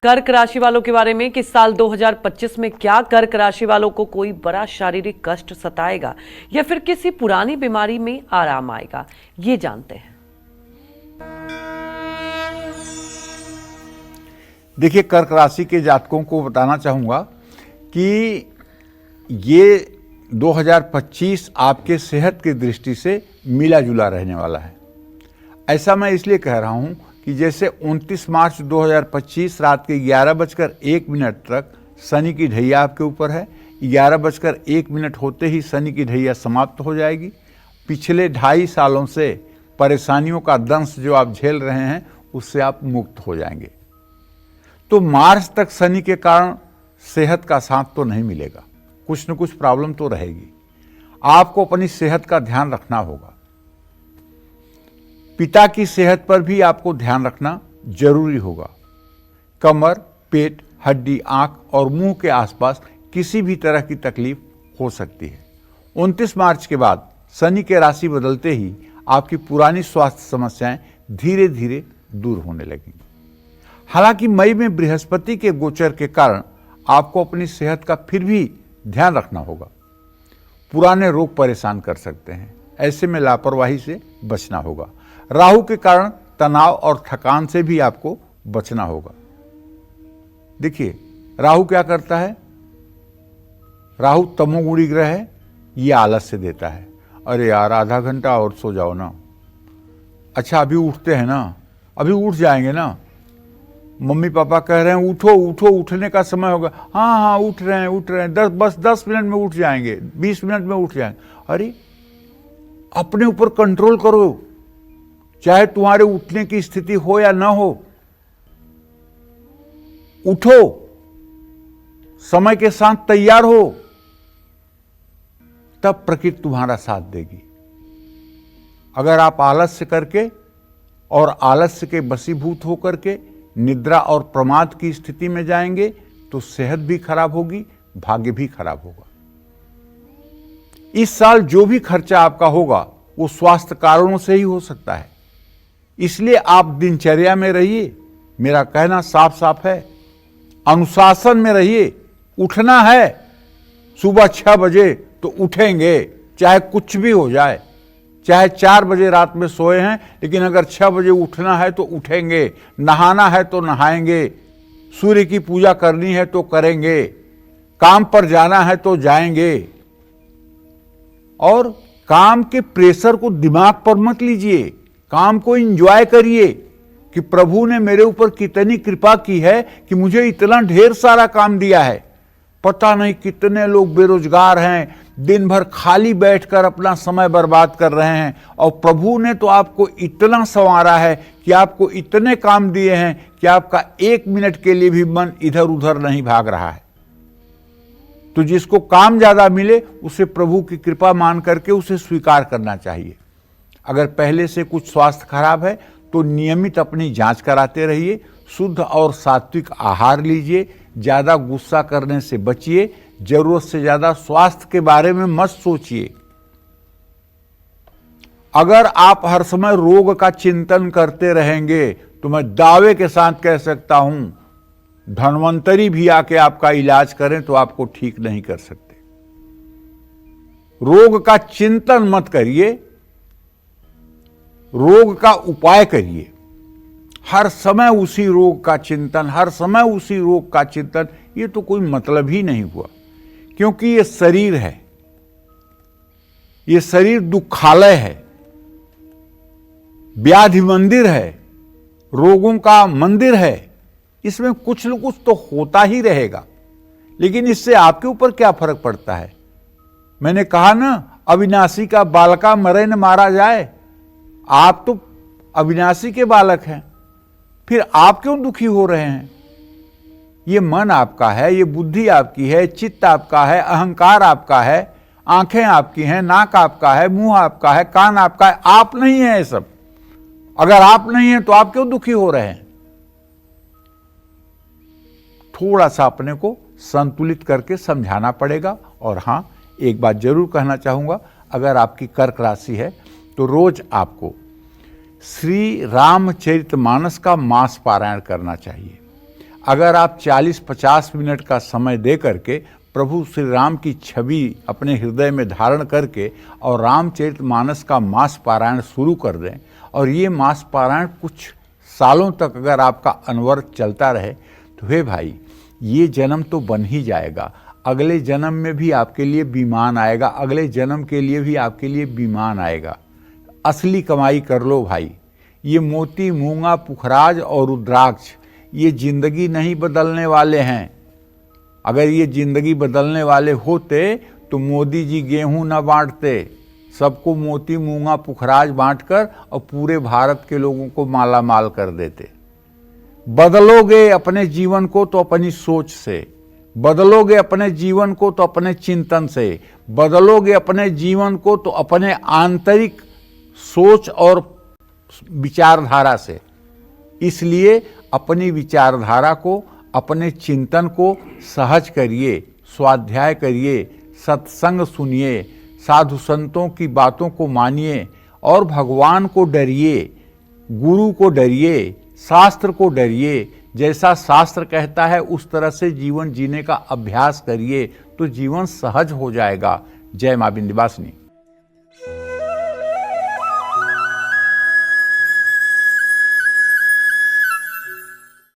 कर्क राशि वालों के बारे में कि साल 2025 में क्या कर्क राशि वालों को कोई बड़ा शारीरिक कष्ट सताएगा या फिर किसी पुरानी बीमारी में आराम आएगा, ये जानते हैं। देखिए, कर्क राशि के जातकों को बताना चाहूँगा कि ये 2025 आपके सेहत की दृष्टि से मिला जुला रहने वाला है। ऐसा मैं इसलिए कह रहा हूँ कि जैसे 29 मार्च 2025 रात के 11:01 तक शनि की ढैया आपके ऊपर है, 11:01 होते ही शनि की ढैया समाप्त हो जाएगी। पिछले 2.5 सालों से परेशानियों का दंश जो आप झेल रहे हैं उससे आप मुक्त हो जाएंगे। तो मार्च तक शनि के कारण सेहत का साथ तो नहीं मिलेगा, कुछ न कुछ प्रॉब्लम तो रहेगी। आपको अपनी सेहत का ध्यान रखना होगा। पिता की सेहत पर भी आपको ध्यान रखना जरूरी होगा। कमर, पेट, हड्डी, आंख और मुंह के आसपास किसी भी तरह की तकलीफ हो सकती है। 29 मार्च के बाद शनि के राशि बदलते ही आपकी पुरानी स्वास्थ्य समस्याएं धीरे धीरे दूर होने लगेंगी। हालांकि मई में बृहस्पति के गोचर के कारण आपको अपनी सेहत का फिर भी ध्यान रखना होगा। पुराने रोग परेशान कर सकते हैं, ऐसे में लापरवाही से बचना होगा। राहु के कारण तनाव और थकान से भी आपको बचना होगा। देखिए, राहु क्या करता है? राहु तमोगुणी ग्रह है, ये आलस्य देता है। अरे यार, आधा घंटा और सो जाओ ना। अच्छा, अभी उठते हैं ना, अभी उठ जाएंगे ना। मम्मी पापा कह रहे हैं उठो उठो, उठने का समय होगा। हाँ हाँ, उठ रहे हैं, बस 10 मिनट में उठ जाएंगे, 20 मिनट में उठ जाएंगे। अरे, अपने ऊपर कंट्रोल करो, चाहे तुम्हारे उठने की स्थिति हो या ना हो। उठो, समय के साथ तैयार हो, तब प्रकृति तुम्हारा साथ देगी। अगर आप आलस्य करके और आलस्य के वशीभूत होकर के निद्रा और प्रमाद की स्थिति में जाएंगे तो सेहत भी खराब होगी, भाग्य भी खराब होगा। इस साल जो भी खर्चा आपका होगा वो स्वास्थ्य कारणों से ही हो सकता है, इसलिए आप दिनचर्या में रहिए। मेरा कहना साफ साफ है, अनुशासन में रहिए। उठना है सुबह 6 बजे तो उठेंगे, चाहे कुछ भी हो जाए। चाहे 4 बजे रात में सोए हैं, लेकिन अगर 6 बजे उठना है तो उठेंगे। नहाना है तो नहाएंगे, सूर्य की पूजा करनी है तो करेंगे, काम पर जाना है तो जाएंगे। और काम के प्रेशर को दिमाग पर मत लीजिए, काम को एंजॉय करिए कि प्रभु ने मेरे ऊपर कितनी कृपा की है कि मुझे इतना ढेर सारा काम दिया है। पता नहीं कितने लोग बेरोजगार हैं, दिन भर खाली बैठकर अपना समय बर्बाद कर रहे हैं, और प्रभु ने तो आपको इतना संवारा है कि आपको इतने काम दिए हैं कि आपका 1 मिनट के लिए भी मन इधर उधर नहीं भाग रहा है। तो जिसको काम ज्यादा मिले उसे प्रभु की कृपा मान करके उसे स्वीकार करना चाहिए। अगर पहले से कुछ स्वास्थ्य खराब है तो नियमित अपनी जांच कराते रहिए। शुद्ध और सात्विक आहार लीजिए, ज्यादा गुस्सा करने से बचिए, जरूरत से ज्यादा स्वास्थ्य के बारे में मत सोचिए। अगर आप हर समय रोग का चिंतन करते रहेंगे तो मैं दावे के साथ कह सकता हूं, धन्वंतरी भी आके आपका इलाज करें तो आपको ठीक नहीं कर सकते। रोग का चिंतन मत करिए, रोग का उपाय करिए। हर समय उसी रोग का चिंतन, हर समय उसी रोग का चिंतन, ये तो कोई मतलब ही नहीं हुआ। क्योंकि ये शरीर है, ये शरीर दुखालय है, व्याधि मंदिर है, रोगों का मंदिर है। इसमें कुछ न कुछ तो होता ही रहेगा, लेकिन इससे आपके ऊपर क्या फर्क पड़ता है? मैंने कहा ना, अविनाशी का बालका मरे न मारा जाए। आप तो अविनाशी के बालक हैं, फिर आप क्यों दुखी हो रहे हैं? ये मन आपका है, ये बुद्धि आपकी है, चित्त आपका है, अहंकार आपका है, आंखें आपकी हैं, नाक आपका है, मुंह आपका है, कान आपका है। आप नहीं है ये सब। अगर आप नहीं है तो आप क्यों दुखी हो रहे हैं? थोड़ा सा अपने को संतुलित करके समझाना पड़ेगा। और हां, एक बात जरूर कहना चाहूंगा, अगर आपकी कर्क राशि है तो रोज आपको श्री रामचरितमानस का मास पारायण करना चाहिए। अगर आप 40-50 मिनट का समय दे करके प्रभु श्री राम की छवि अपने हृदय में धारण करके और रामचरितमानस का मास पारायण शुरू कर दें और ये मास पारायण कुछ सालों तक अगर आपका अनवरत चलता रहे तो हे भाई, ये जन्म तो बन ही जाएगा, अगले जन्म में भी आपके लिए विमान आएगा, अगले जन्म के लिए भी आपके लिए विमान आएगा। असली कमाई कर लो भाई। ये मोती, मूंगा, पुखराज और रुद्राक्ष ये जिंदगी नहीं बदलने वाले हैं। अगर ये जिंदगी बदलने वाले होते तो मोदी जी गेहूं न बांटते, सबको मोती, मूंगा, पुखराज बांटकर और पूरे भारत के लोगों को माला माल कर देते। बदलोगे अपने जीवन को तो अपनी सोच से, बदलोगे अपने जीवन को तो अपने चिंतन से, बदलोगे अपने जीवन को तो अपने आंतरिक सोच और विचारधारा से। इसलिए अपनी विचारधारा को, अपने चिंतन को सहज करिए, स्वाध्याय करिए, सत्संग सुनिए, साधु संतों की बातों को मानिए और भगवान को डरिए, गुरु को डरिए, शास्त्र को डरिए। जैसा शास्त्र कहता है उस तरह से जीवन जीने का अभ्यास करिए तो जीवन सहज हो जाएगा। जय मां विंध्यवासिनी।